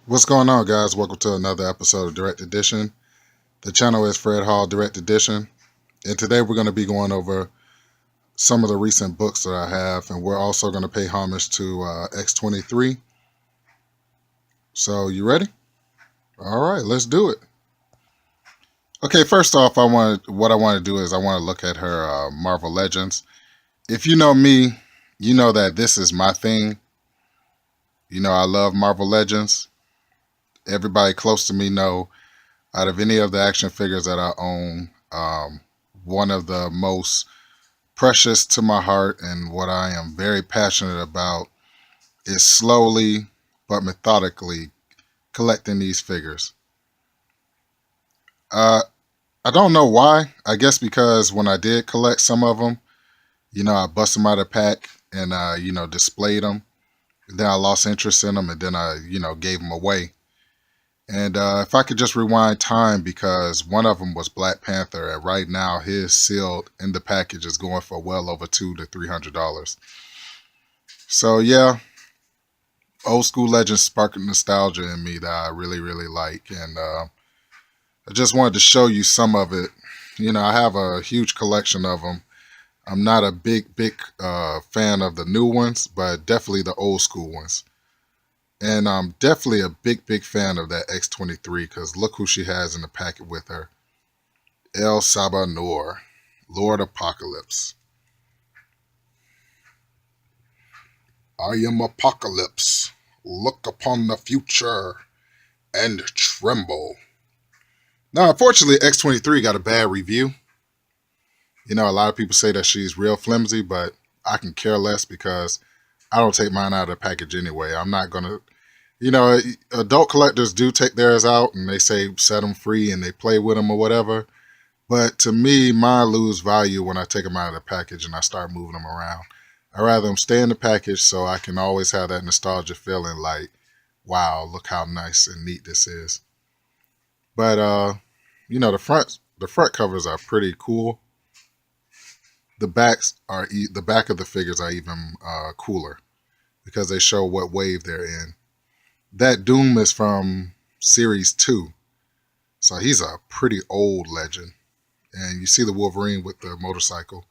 What's going on, guys? Welcome to another episode of Direct Edition. The channel is Fred Hall Direct Edition, and today we're going to be going over some of the recent books that I have, and we're also going to pay homage to X-23. So, you ready? All right, let's do it. Okay, first off, what I want to do is I want to look at her Marvel Legends. If you know me, you know that this is my thing. You know I love Marvel Legends. Everybody close to me know out of any of the action figures that I own, one of the most precious to my heart and what I am very passionate about is slowly but methodically collecting these figures. Uh, I don't know why. I guess because when I did collect some of them, I bust them out of the pack and displayed them. Then I lost interest in them and then I gave them away. And if I could just rewind time, because one of them was Black Panther, and right now his sealed in the package is going for well over $200 to $300. So yeah, old school legends sparking nostalgia in me that I really, really like, and I just wanted to show you some of it. I have a huge collection of them. I'm not a big fan of the new ones, but definitely the old school ones. And I'm definitely a big fan of that X-23 because look who she has in the packet with her. El Sabanor, Lord Apocalypse. I am Apocalypse. Look upon the future and tremble. Now, unfortunately, X-23 got a bad review. A lot of people say that she's real flimsy, but I can care less because I don't take mine out of the package anyway. I'm not going to... adult collectors do take theirs out and they say set them free and they play with them or whatever. But to me, mine lose value when I take them out of the package and I start moving them around. I'd rather them stay in the package so I can always have that nostalgia feeling like, wow, look how nice and neat this is. But, the front covers are pretty cool. The the back of the figures are even cooler because they show what wave they're in. That Doom is from Series 2. So he's a pretty old legend. And you see the Wolverine with the motorcycle.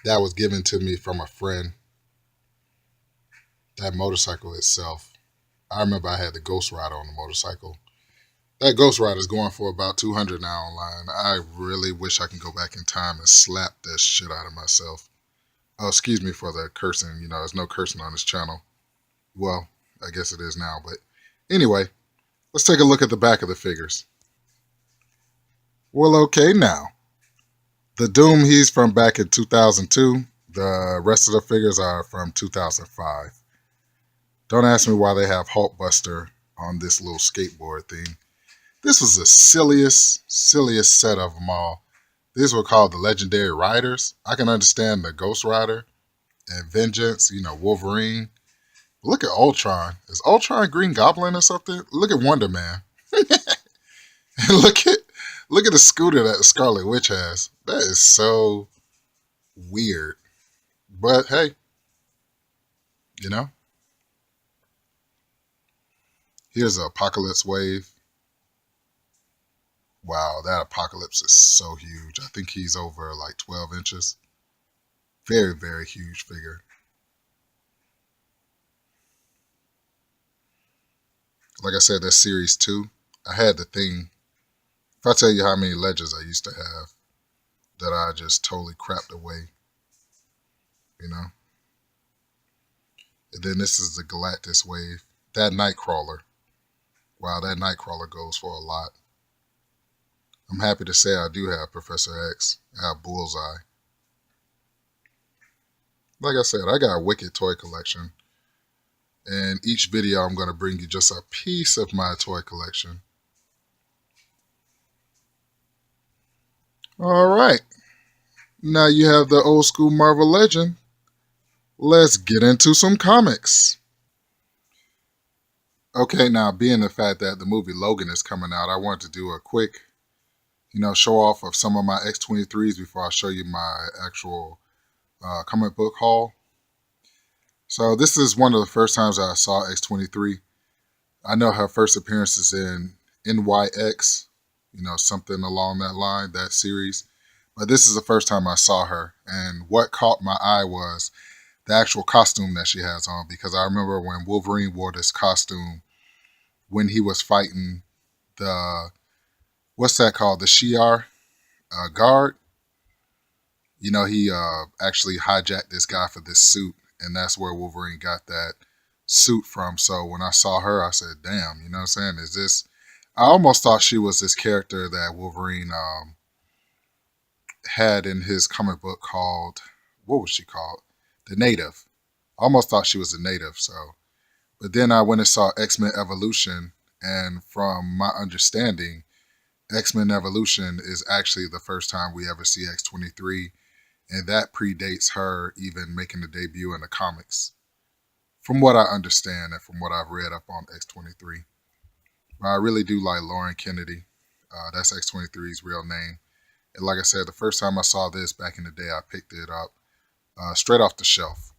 That was given to me from a friend. That motorcycle itself. I remember I had the Ghost Rider on the motorcycle. That Ghost Rider is going for about $200 now online. I really wish I can go back in time and slap that shit out of myself. Oh, excuse me for the cursing. There's no cursing on this channel. Well, I guess it is now. But anyway, let's take a look at the back of the figures. Well, okay now. The Doom, he's from back in 2002. The rest of the figures are from 2005. Don't ask me why they have Hulkbuster on this little skateboard thing. This was the silliest set of them all. These were called the Legendary Riders. I can understand the Ghost Rider and Vengeance, Wolverine. But look at Ultron. Is Ultron Green Goblin or something? Look at Wonder Man. And look at the scooter that the Scarlet Witch has. That is so weird. But hey, here's an Apocalypse Wave. Wow, that Apocalypse is so huge. I think he's over like 12 inches. Very, very huge figure. Like I said, that's Series 2. I had the thing. If I tell you how many legends I used to have that I just totally crapped away, And then this is the Galactus Wave. That Nightcrawler. Wow, that Nightcrawler goes for a lot. I'm happy to say I do have Professor X. I have Bullseye. Like I said, I got a wicked toy collection. And each video I'm going to bring you just a piece of my toy collection. Alright. Now you have the old school Marvel Legend. Let's get into some comics. Okay, now being the fact that the movie Logan is coming out, I want to do a quick, show off of some of my X-23s before I show you my actual comic book haul. So this is one of the first times I saw X-23. I know her first appearance is in NYX, something along that line, that series. But this is the first time I saw her. And what caught my eye was the actual costume that she has on, because I remember when Wolverine wore this costume when he was fighting the, what's that called? The Shi'ar guard. He actually hijacked this guy for this suit, and that's where Wolverine got that suit from. So when I saw her, I said, damn, you know what I'm saying? Is this, I almost thought she was this character that Wolverine had in his comic book called, what was she called? The Native. I almost thought she was a native. So, but then I went and saw X-Men Evolution, and from my understanding, X-Men Evolution is actually the first time we ever see X-23, and that predates her even making a debut in the comics, from what I understand and from what I've read up on X-23. But I really do like Lauren Kennedy. That's X-23's real name. And like I said, the first time I saw this back in the day, I picked it up straight off the shelf.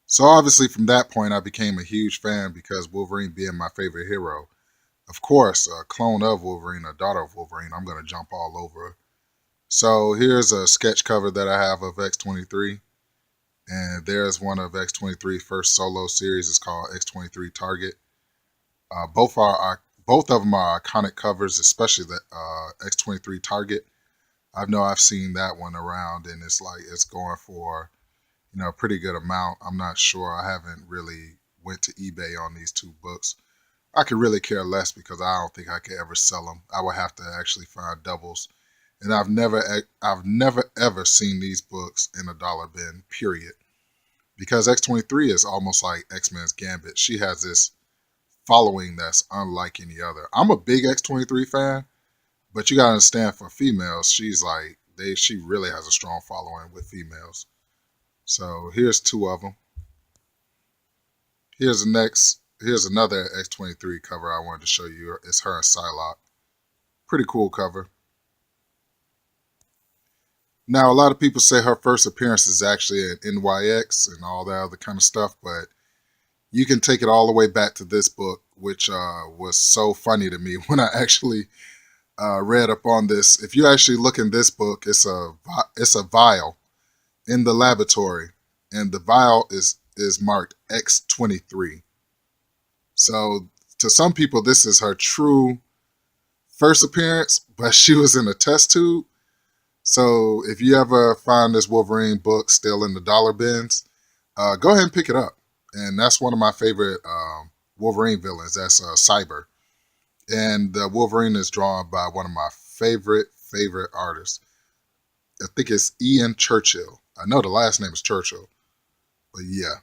So obviously from that point, I became a huge fan because Wolverine being my favorite hero. Of course, a clone of Wolverine, a daughter of Wolverine, I'm going to jump all over. So here's a sketch cover that I have of X-23. And there's one of X-23's first solo series. It's called X-23 Target. Both of them are iconic covers, especially the X-23 Target. I know I've seen that one around, and it's like it's going for a pretty good amount. I'm not sure. I haven't really went to eBay on these two books. I could really care less because I don't think I could ever sell them. I would have to actually find doubles, and I've never ever seen these books in a dollar bin. Period. Because X-23 is almost like X-Men's Gambit. She has this following that's unlike any other. I'm a big X-23 fan, but you gotta understand, for females, she really has a strong following with females. So here's two of them. Here's another X-23 cover I wanted to show you. It's her and Psylocke. Pretty cool cover. Now, a lot of people say her first appearance is actually at NYX and all that other kind of stuff, but you can take it all the way back to this book, which was so funny to me when I actually read up on this. If you actually look in this book, it's a vial in the laboratory, and the vial is marked X-23. So to some people, this is her true first appearance, but she was in a test tube. So if you ever find this Wolverine book still in the dollar bins, go ahead and pick it up. And that's one of my favorite Wolverine villains. That's Cyber. And Wolverine is drawn by one of my favorite artists. I think it's Ian Churchill. I know the last name is Churchill. But yeah,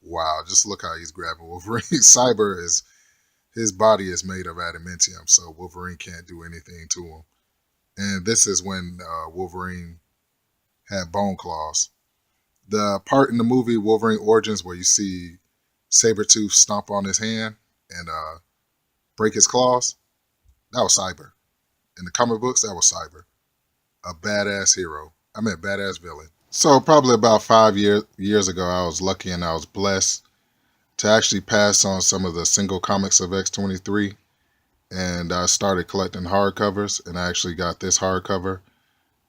wow, just look how he's grabbing Wolverine. Cyber his body is made of adamantium, so Wolverine can't do anything to him. And this is when Wolverine had bone claws. The part in the movie Wolverine Origins where you see Sabretooth stomp on his hand and break his claws, that was Cyber. In the comic books, that was Cyber. A badass hero. I mean, a badass villain. So probably about 5 years ago, I was lucky and I was blessed to actually pass on some of the single comics of X-23. And I started collecting hardcovers, and I actually got this hardcover.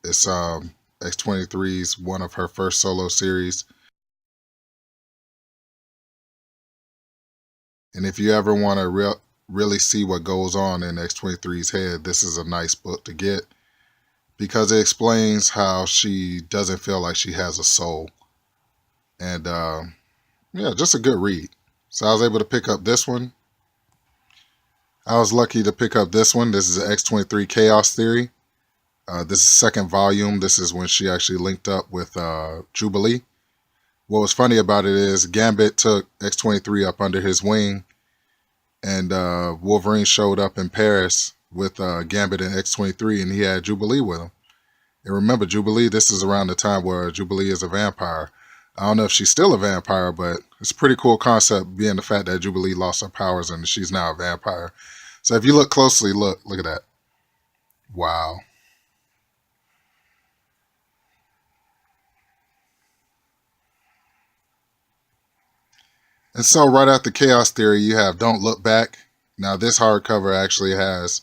It's X-23's one of her first solo series. And if you ever want to really see what goes on in X-23's head, this is a nice book to get because it explains how she doesn't feel like she has a soul. And yeah, just a good read. So I was able to pick up this one. I was lucky to pick up this one. This is X-23 Chaos Theory. This is second volume. This is when she actually linked up with Jubilee. What was funny about it is Gambit took X-23 up under his wing, and Wolverine showed up in Paris with Gambit and X-23, and he had Jubilee with him. And remember, Jubilee, this is around the time where Jubilee is a vampire. I don't know if she's still a vampire, but it's a pretty cool concept, being the fact that Jubilee lost her powers and she's now a vampire. So if you look closely, look at that. Wow. And so right after Chaos Theory, you have Don't Look Back. Now this hardcover actually has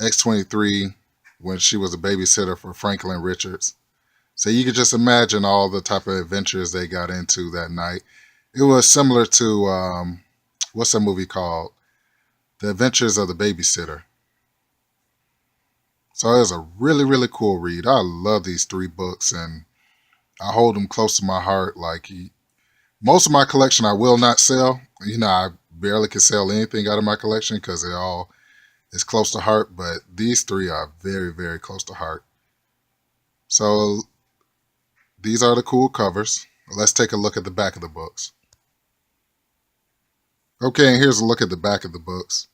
X-23 when she was a babysitter for Franklin Richards. So you could just imagine all the type of adventures they got into that night. It was similar to what's that movie called? The Adventures of the Babysitter. So it was a really, really cool read. I love these three books and I hold them close to my heart. Like most of my collection I will not sell. I barely can sell anything out of my collection because it all is close to heart. But these three are very, very close to heart. So these are the cool covers. Let's take a look at the back of the books. Okay, and here's a look at the back of the books.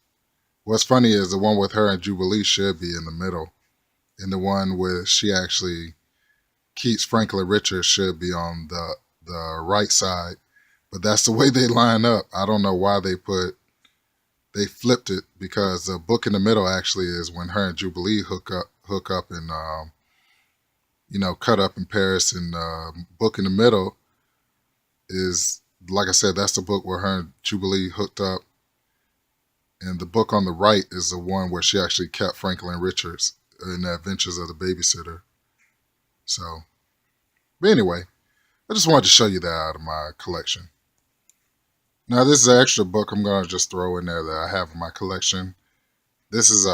What's funny is the one with her and Jubilee should be in the middle. And the one where she actually keeps Franklin Richards should be on the right side. But that's the way they line up. I don't know why they flipped it, because the book in the middle actually is when her and Jubilee hook up and cut up in Paris, and book in the middle is, like I said, that's the book where her and Jubilee hooked up. And the book on the right is the one where she actually kept Franklin Richards in the Adventures of the Babysitter. So, but anyway, I just wanted to show you that out of my collection. Now, this is an extra book I'm going to just throw in there that I have in my collection. This is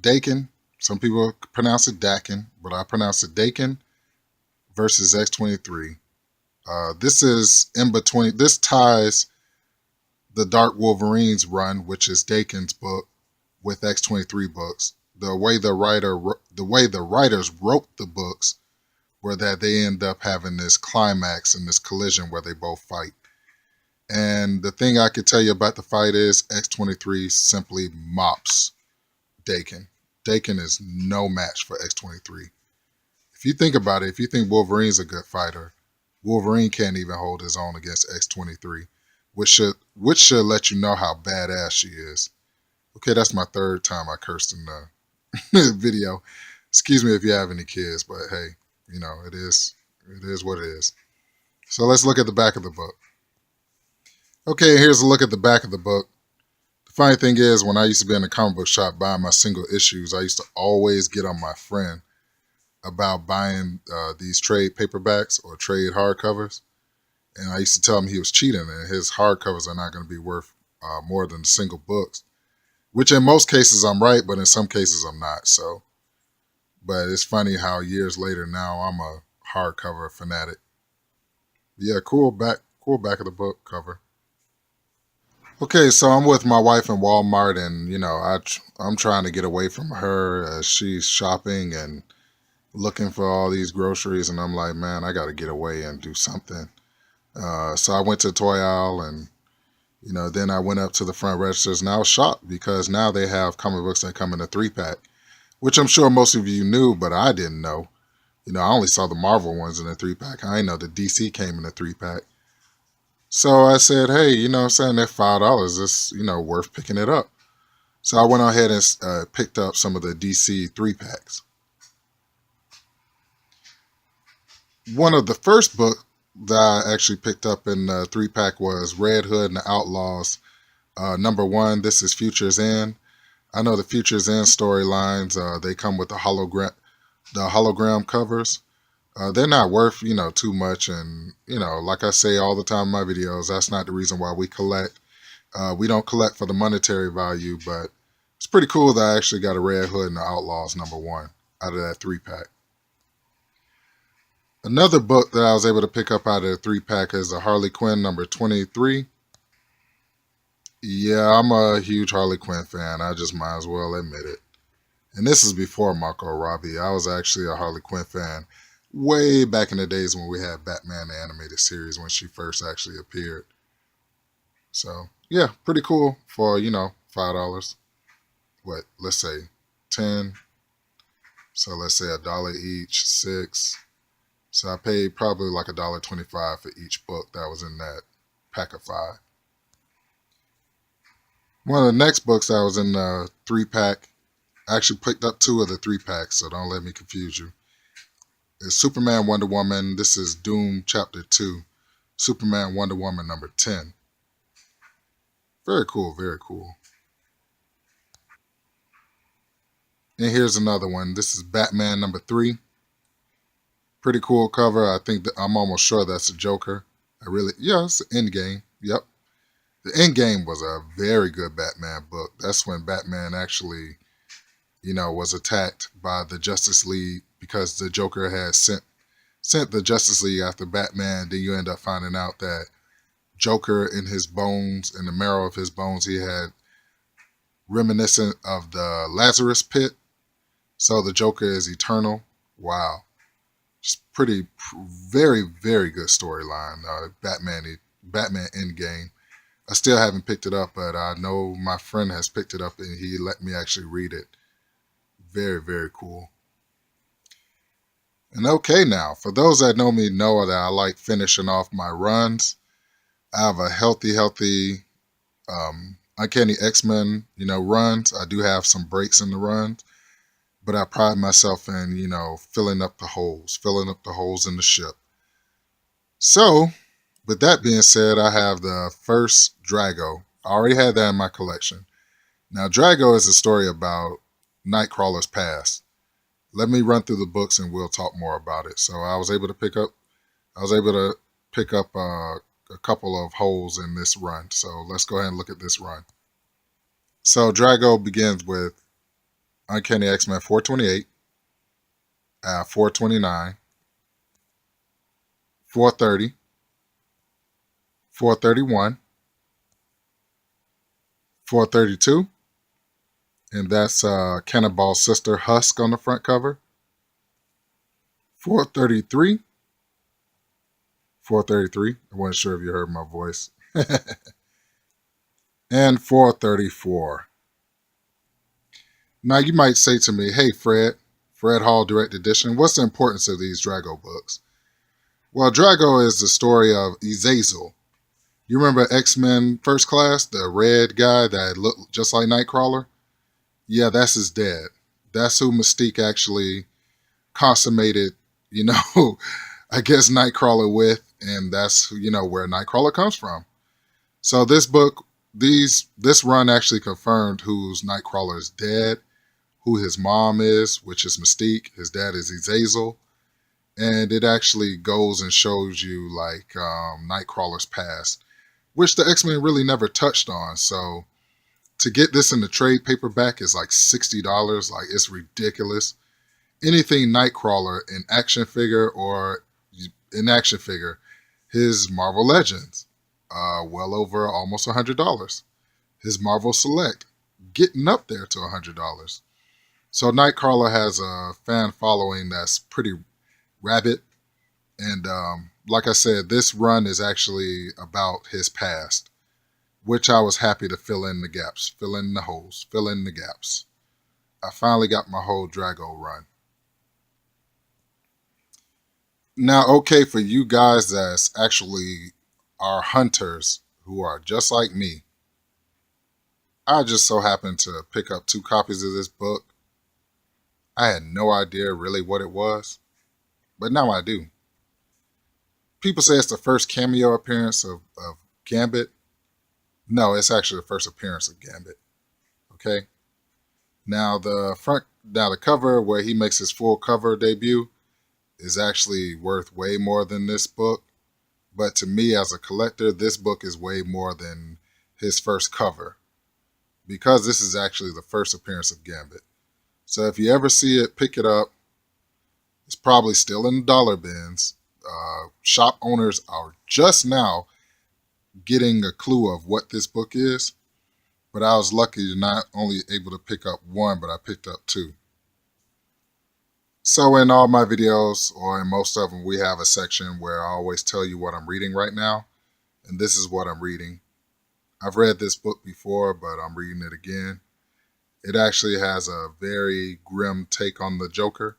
Dakin. Some people pronounce it Dakin, but I pronounce it Dakin versus X-23. This is in between. This ties the Dark Wolverines run, which is Dakin's book, with X-23 books. The way the writers wrote the books were that they end up having this climax and this collision where they both fight. And the thing I could tell you about the fight is X-23 simply mops Dakin. Dakin is no match for X-23. If you think about it, if you think Wolverine's a good fighter, Wolverine can't even hold his own against X-23, which should let you know how badass she is. Okay, that's my third time I cursed in the video. Excuse me if you have any kids, but hey, it is what it is. So let's look at the back of the book. Okay, here's a look at the back of the book. The funny thing is, when I used to be in a comic book shop buying my single issues, I used to always get on my friend about buying these trade paperbacks or trade hardcovers. And I used to tell him he was cheating and his hardcovers are not going to be worth more than the single books. Which in most cases I'm right, but in some cases I'm not. So, but it's funny how years later now I'm a hardcover fanatic. Yeah, cool back of the book cover. Okay, so I'm with my wife in Walmart, and I'm trying to get away from her as she's shopping and looking for all these groceries, and I'm like, man, I got to get away and do something. So I went to the toy aisle, and then I went up to the front registers, and I was shocked because now they have comic books that come in a 3-pack, which I'm sure most of you knew, but I didn't know. I only saw the Marvel ones in a 3-pack. I didn't know the DC came in a 3-pack. So I said, hey, I'm saying that $5 is, worth picking it up. So I went ahead and picked up some of the DC 3-packs. One of the first books that I actually picked up in the 3-pack was Red Hood and the Outlaws. #1, this is Future's End. I know the Future's End storylines, they come with the hologram covers. They're not worth, too much. And, like I say all the time in my videos, that's not the reason why we collect. We don't collect for the monetary value, but it's pretty cool that I actually got a Red Hood and the Outlaws #1 out of that 3-pack. Another book that I was able to pick up out of the 3-pack is the Harley Quinn #23. Yeah, I'm a huge Harley Quinn fan. I just might as well admit it. And this is before Marco Robbie. I was actually a Harley Quinn fan way back in the days when we had Batman the Animated Series when she first actually appeared. So, yeah, pretty cool for, $5. What, let's say 10. So let's say $1 each, 6. So I paid probably like $1.25 for each book that was in that pack of 5. One of the next books that was in the 3-pack, I actually picked up 2 of the 3-packs, so don't let me confuse you. It's Superman Wonder Woman. This is Doom Chapter 2, Superman Wonder Woman #10. Very cool, very cool. And here's another one. This is Batman #3. Pretty cool cover. I think that I'm almost sure that's a Joker. Yeah, it's Endgame. Yep. The Endgame was a very good Batman book. That's when Batman actually, was attacked by the Justice League because the Joker had sent the Justice League after Batman. Then you end up finding out that Joker in his bones, in the marrow of his bones, he had reminiscent of the Lazarus pit. So the Joker is eternal. Wow. Just very, very good storyline. Batman Endgame. I still haven't picked it up, but I know my friend has picked it up and he let me actually read it. Very, very cool. And okay, now, for those that know me know that I like finishing off my runs. I have a healthy Uncanny X-Men, runs. I do have some breaks in the runs, but I pride myself in, filling up the holes in the ship. So, with that being said, I have the first Drago. I already had that in my collection. Now, Drago is a story about Nightcrawler's past. Let me run through the books and we'll talk more about it. So, I was able to pick up a couple of holes in this run. So, let's go ahead and look at this run. So, Drago begins with Uncanny X-Men 428, 429, 430, 431, 432, and that's Cannonball's sister Husk on the front cover. 433, 433. I wasn't sure if you heard my voice. And 434. Now you might say to me, hey Fred Hall Direct Edition, what's the importance of these Drago books? Well, Drago is the story of Azazel. You remember X-Men First Class, the red guy that looked just like Nightcrawler? Yeah, that's his dad. That's who Mystique actually consummated, I guess Nightcrawler with, and that's, where Nightcrawler comes from. So this run actually confirmed who's Nightcrawler's dad, who his mom is, which is Mystique. His dad is Azazel. And it actually goes and shows you Nightcrawler's past, which the X-Men really never touched on. So to get this in the trade paperback is like $60. Like, it's ridiculous. Anything Nightcrawler in action figure, his Marvel Legends, well over almost $100. His Marvel Select, getting up there to $100. So Nightcrawler has a fan following that's pretty rabid. And like I said, this run is actually about his past, which I was happy to fill in the gaps, fill in the holes, fill in the gaps. I finally got my whole Drago run. Now, okay, for you guys that's actually are hunters who are just like me, I just so happened to pick up 2 copies of this book. I had no idea really what it was, but now I do. People say it's the first cameo appearance of Gambit. No, it's actually the first appearance of Gambit. Okay. Now the cover where he makes his full cover debut is actually worth way more than this book. But to me, as a collector, this book is way more than his first cover, because this is actually the first appearance of Gambit. So if you ever see it, pick it up. It's probably still in the dollar bins. Shop owners are just now getting a clue of what this book is. But I was lucky to not only able to pick up 1, but I picked up 2. So in all my videos, or in most of them, we have a section where I always tell you what I'm reading right now. And this is what I'm reading. I've read this book before, but I'm reading it again. It actually has a very grim take on the Joker.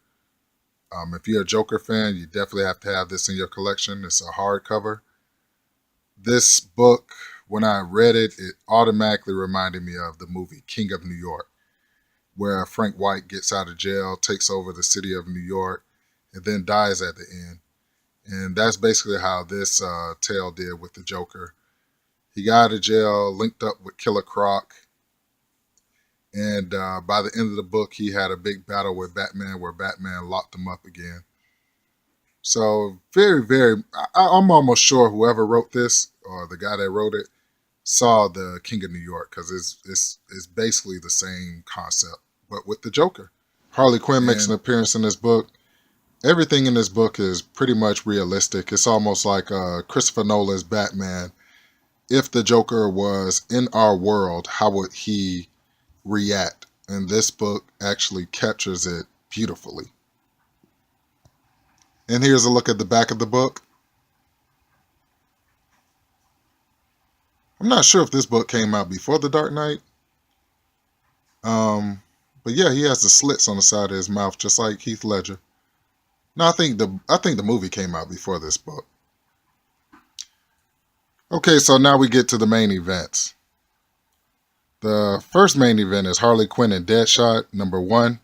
If you're a Joker fan, you definitely have to have this in your collection. It's a hardcover. This book, when I read it, it automatically reminded me of the movie King of New York, where Frank White gets out of jail, takes over the city of New York, and then dies at the end. And that's basically how this tale did with the Joker. He got out of jail, linked up with Killer Croc, and by the end of the book, he had a big battle with Batman where Batman locked him up again. So very, very, I'm almost sure whoever wrote this or the guy that wrote it saw the King of New York, because it's basically the same concept, but with the Joker. Harley Quinn makes an appearance in this book. Everything in this book is pretty much realistic. It's almost like Christopher Nolan's Batman. If the Joker was in our world, how would he react? And this book actually captures it beautifully. And here's a look at the back of the book. I'm not sure if this book came out before The Dark Knight. But yeah, he has the slits on the side of his mouth, just like Heath Ledger. No, I think the movie came out before this book. Okay, so now we get to the main events. The first main event is Harley Quinn and Deadshot, #1.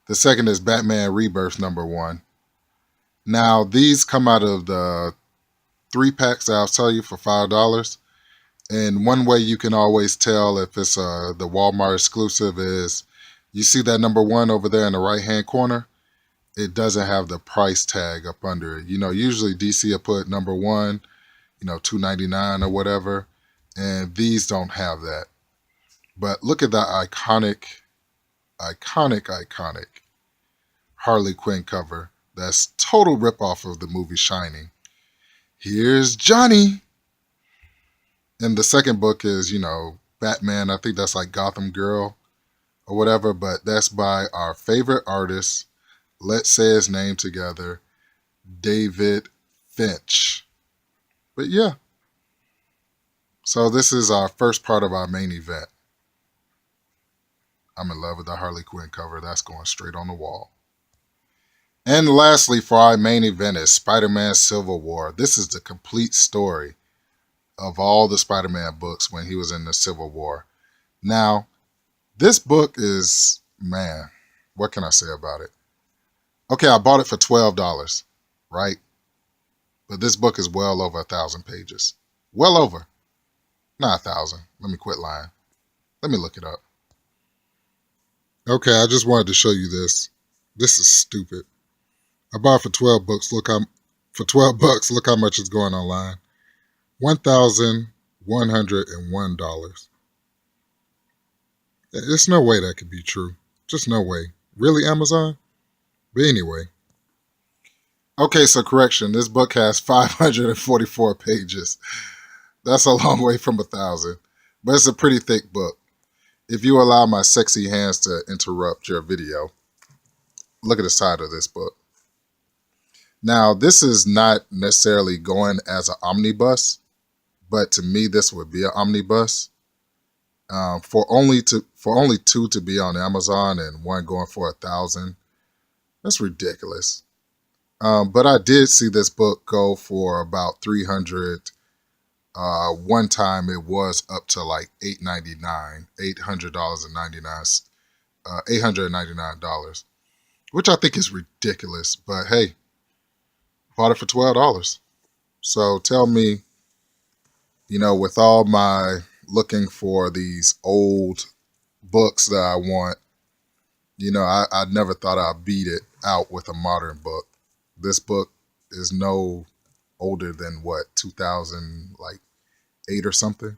The second is Batman Rebirth, #1. Now, these come out of the 3-packs that I'll tell you for $5. And one way you can always tell if it's the Walmart exclusive is you see that #1 over there in the right-hand corner. It doesn't have the price tag up under it. Usually DC will put #1, $2.99 or whatever. And these don't have that. But look at that iconic Harley Quinn cover. That's total ripoff of the movie Shining. Here's Johnny. And the second book is, Batman. I think that's like Gotham Girl or whatever. But that's by our favorite artist. Let's say his name together. David Finch. But yeah. So this is our first part of our main event. I'm in love with the Harley Quinn cover. That's going straight on the wall. And lastly, for our main event is Spider-Man Civil War. This is the complete story of all the Spider-Man books when he was in the Civil War. Now, this book is, man, what can I say about it? Okay, I bought it for $12, right? But this book is well over 1,000 pages. Well over. Not 1,000. Let me quit lying. Let me look it up. Okay, I just wanted to show you this. This is stupid. I bought it for 12 bucks. Look how much it's going online. $1,101. There's no way that could be true. Just no way. Really, Amazon? But anyway. Okay, so correction. This book has 544 pages. That's a long way from 1,000. But it's a pretty thick book. If you allow my sexy hands to interrupt your video, look at the side of this book. Now, this is not necessarily going as an omnibus, but to me, this would be an omnibus. For only two to be on Amazon and one going for 1,000, that's ridiculous. But I did see this book go for about $300. One time it was up to like $899, $899, which I think is ridiculous. But hey, bought it for $12. So tell me, with all my looking for these old books that I want, I never thought I'd beat it out with a modern book. This book is no older than 2008 or something.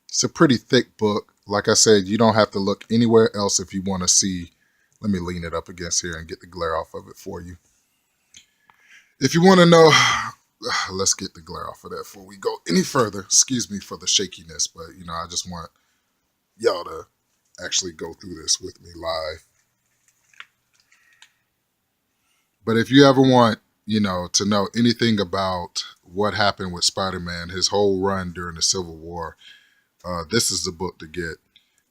It's a pretty thick book. Like I said, you don't have to look anywhere else if you want to see. Let me lean it up against here and get the glare off of it for you. If you want to know, let's get the glare off of that before we go any further. Excuse me for the shakiness, but I just want y'all to actually go through this with me live. But if you ever want, to know anything about what happened with Spider-Man, his whole run during the Civil War, this is the book to get.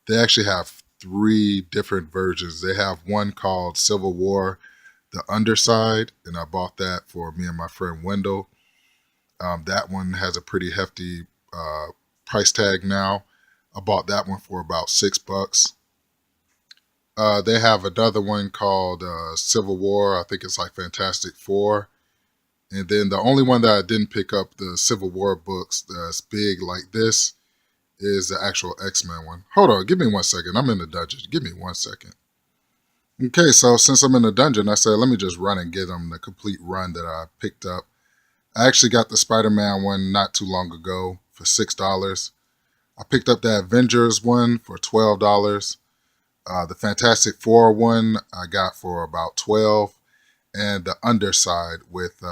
They actually have 3 different versions. They have one called Civil War, The Underside, and I bought that for me and my friend Wendell. That one has a pretty hefty price tag now. I bought that one for about $6. They have another one called Civil War. I think it's like Fantastic Four. And then the only one that I didn't pick up, the Civil War books that's big like this, is the actual X-Men one. Hold on, give me 1 second. I'm in the dungeon. Give me 1 second. Okay, so since I'm in the dungeon, I said, let me just run and get them the complete run that I picked up. I actually got the Spider-Man one not too long ago for $6. I picked up the Avengers one for $12. The Fantastic Four one I got for about $12. And the Underside with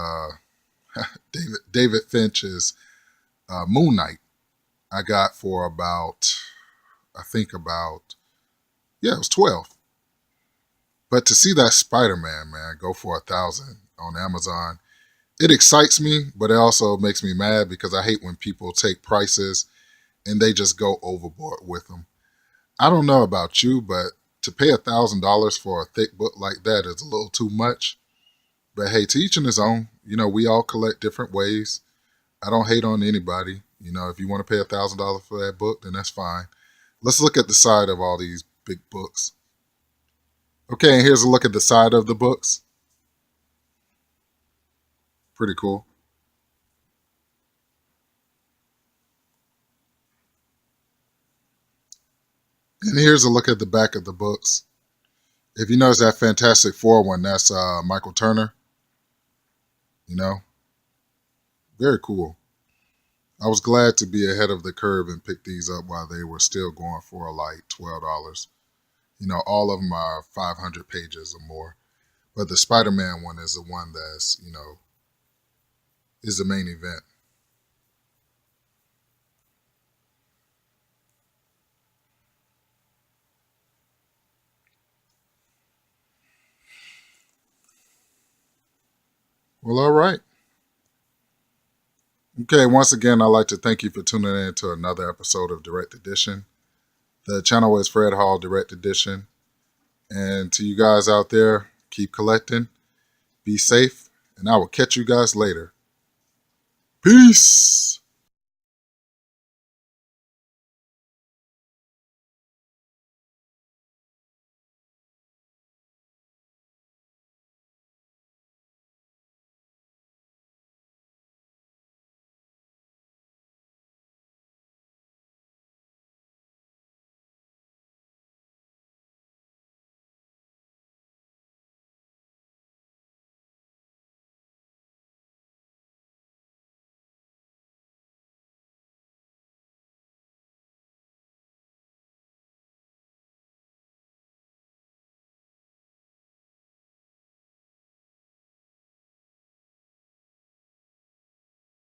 David Finch's Moon Knight I got for about, it was 12. But to see that Spider-Man, man, go for $1,000 on Amazon, it excites me, but it also makes me mad because I hate when people take prices and they just go overboard with them. I don't know about you, but to pay $1,000 for a thick book like that is a little too much. But hey, to each in his own. You know, we all collect different ways. I don't hate on anybody. You know, if you want to pay $1,000 for that book, then that's fine. Let's look at the side of all these big books. Okay, and here's a look at the side of the books. Pretty cool. And here's a look at the back of the books. If you notice that Fantastic Four one, that's Michael Turner. You know, very cool. I was glad to be ahead of the curve and pick these up while they were still going for like $12. You know, all of them are 500 pages or more. But the Spider-Man one is the one that's, you know, is the main event. Well, all right. Okay, once again, I'd like to thank you for tuning in to another episode of Direct Edition. The channel is Fred Hall Direct Edition. And to you guys out there, keep collecting, be safe, and I will catch you guys later. Peace!